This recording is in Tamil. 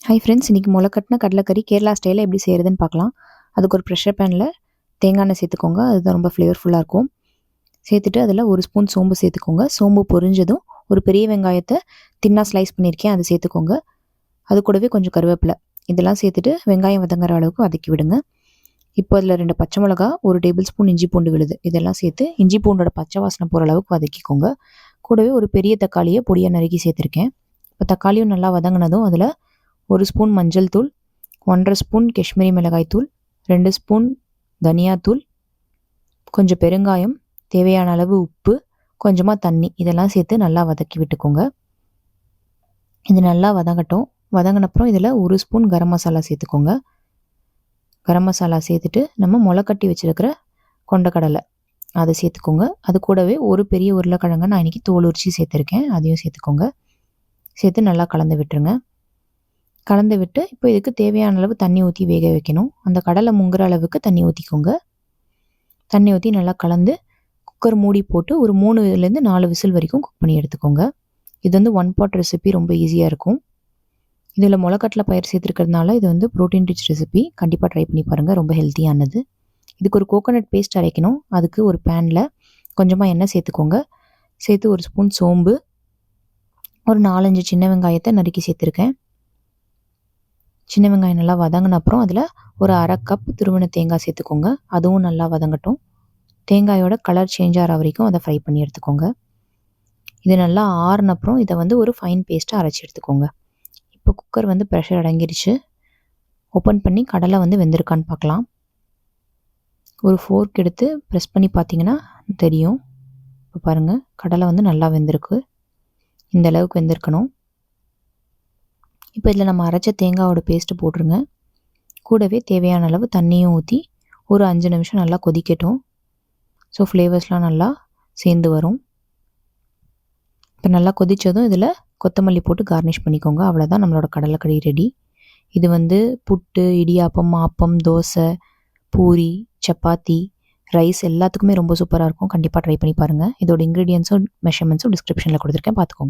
ஹாய் ஃப்ரெண்ட்ஸ், இன்றைக்கி முளைக்கட்டின கடலைக்கறி கேரளா ஸ்டைலில் எப்படி செய்கிறதுன்னு பார்க்கலாம். அதுக்கு ஒரு ப்ரெஷர் பேனில் தேங்காய் எண்ணெய் சேர்த்துக்கோங்க. அதுதான் ரொம்ப ஃப்ளேவர்ஃபுல்லாக இருக்கும். சேர்த்துட்டு அதில் ஒரு ஸ்பூன் சோம்பு சேர்த்துக்கோங்க. சோம்பு பொரிஞ்சதும் ஒரு பெரிய வெங்காயத்தை தின்னாக ஸ்லைஸ் பண்ணியிருக்கேன், அதை சேர்த்துக்கோங்க. அது கூடவே கொஞ்சம் கருவேப்பிலை இதெல்லாம் சேர்த்துட்டு வெங்காயம் வதங்குற அளவுக்கு வதக்கி விடுங்க. இப்போ அதில் 2 பச்சை மிளகா, 1 டேபிள் ஸ்பூன் இஞ்சி பூண்டு விழுது இதெல்லாம் சேர்த்து இஞ்சி பூண்டோட பச்சை வாசனை போகிற அளவுக்கு வதக்கிக்கோங்க. கூடவே ஒரு பெரிய தக்காளியை பொடியாக நறுக்கி சேர்த்துருக்கேன். இப்போ தக்காளியும் நல்லா வதங்கினதும் அதில் 1 ஸ்பூன் மஞ்சள் தூள், 1½ ஸ்பூன் காஷ்மீரி மிளகாய் தூள், 2 ஸ்பூன் தனியாத்தூள், கொஞ்சம் பெருங்காயம், தேவையான அளவு உப்பு, கொஞ்சமாக தண்ணி இதெல்லாம் சேர்த்து நல்லா வதக்கி விட்டுக்கோங்க. இது நல்லா வதங்கட்டும். வதங்கினப்புறம் இதில் 1 ஸ்பூன் கரம் மசாலா சேர்த்துக்கோங்க. கரம் மசாலா சேர்த்துட்டு நம்ம முளைக்கட்டி வச்சுருக்கிற கொண்டக்கடலை அதை சேர்த்துக்கோங்க. அது கூடவே ஒரு பெரிய உருளைக்கிழங்கை நான் இன்றைக்கி தோல் உரிச்சி சேர்த்துருக்கேன், அதையும் சேர்த்துக்கோங்க. சேர்த்து நல்லா கலந்து விட்டுருங்க. கலந்து விட்டு இப்போ இதுக்கு தேவையான அளவு தண்ணி ஊற்றி வேக வைக்கணும். அந்த கடலை முங்குற அளவுக்கு தண்ணி ஊற்றிக்கோங்க. தண்ணி ஊற்றி நல்லா கலந்து குக்கர் மூடி போட்டு ஒரு 3லேருந்து 4 விசில் வரைக்கும் குக் பண்ணி எடுத்துக்கோங்க. இது வந்து 1 பாட் ரெசிபி, ரொம்ப ஈஸியாக இருக்கும். இதில் முளைக்கட்டில பயிர் சேர்த்துருக்கிறதுனால இது வந்து ப்ரோட்டீன் ரிச் ரெசிபி. கண்டிப்பாக ட்ரை பண்ணி பாருங்கள், ரொம்ப ஹெல்த்தியானது. இதுக்கு ஒரு கோகோனட் பேஸ்ட் அரைக்கணும். அதுக்கு ஒரு பேனில் கொஞ்சமாக எண்ணெய் சேர்த்துக்கோங்க. சேர்த்து 1 ஸ்பூன் சோம்பு, ஒரு 4-5 சின்ன வெங்காயத்தை நறுக்கி சேர்த்துருக்கேன். சின்ன வெங்காயம் நல்லா வதங்கின அப்புறம் அதில் ஒரு 1/2 கப் துருவின தேங்காய் சேர்த்துக்கோங்க. அதுவும் நல்லா வதங்கட்டும். தேங்காயோட கலர் சேஞ்ச் ஆகிற வரைக்கும் அதை ஃப்ரை பண்ணி எடுத்துக்கோங்க. இது நல்லா ஆறுன அப்புறம் இதை வந்து ஒரு ஃபைன் பேஸ்ட்டாக அரைச்சி எடுத்துக்கோங்க. இப்போ குக்கர் வந்து ப்ரெஷர் அடங்கிடுச்சு. ஓப்பன் பண்ணி கடலை வந்து வெந்திருக்கான்னு பார்க்கலாம். ஒரு ஃபோர்க் எடுத்து ப்ரெஸ் பண்ணி பார்த்தீங்கன்னா தெரியும். இப்போ பாருங்கள், கடலை வந்து நல்லா வெந்திருக்கு. இந்த அளவுக்கு வெந்திருக்கணும். இப்போ இதில் நம்ம அரைச்ச தேங்காயோட பேஸ்ட்டு போட்டுருங்க. கூடவே தேவையான அளவு தண்ணியும் ஊற்றி ஒரு 5 நிமிஷம் நல்லா கொதிக்கட்டும். ஸோ ஃப்ளேவர்ஸ்லாம் நல்லா சேர்ந்து வரும். இப்போ நல்லா கொதித்ததும் இதில் கொத்தமல்லி போட்டு கார்னிஷ் பண்ணிக்கோங்க. அவ்வளோதான், நம்மளோட கடலைக்கறி ரெடி. இது வந்து புட்டு, இடியாப்பம், ஆப்பம், தோசை, பூரி, சப்பாத்தி, ரைஸ் எல்லாத்துக்குமே ரொம்ப சூப்பராக இருக்கும். கண்டிப்பாக ட்ரை பண்ணி பாருங்கள். இதோட இன்க்ரீடியன்ஸும் மெஷர்மெண்ட்ஸும் டிஸ்கிரிப்ஷனில் கொடுத்துருக்கேன், பார்த்துக்கோங்க.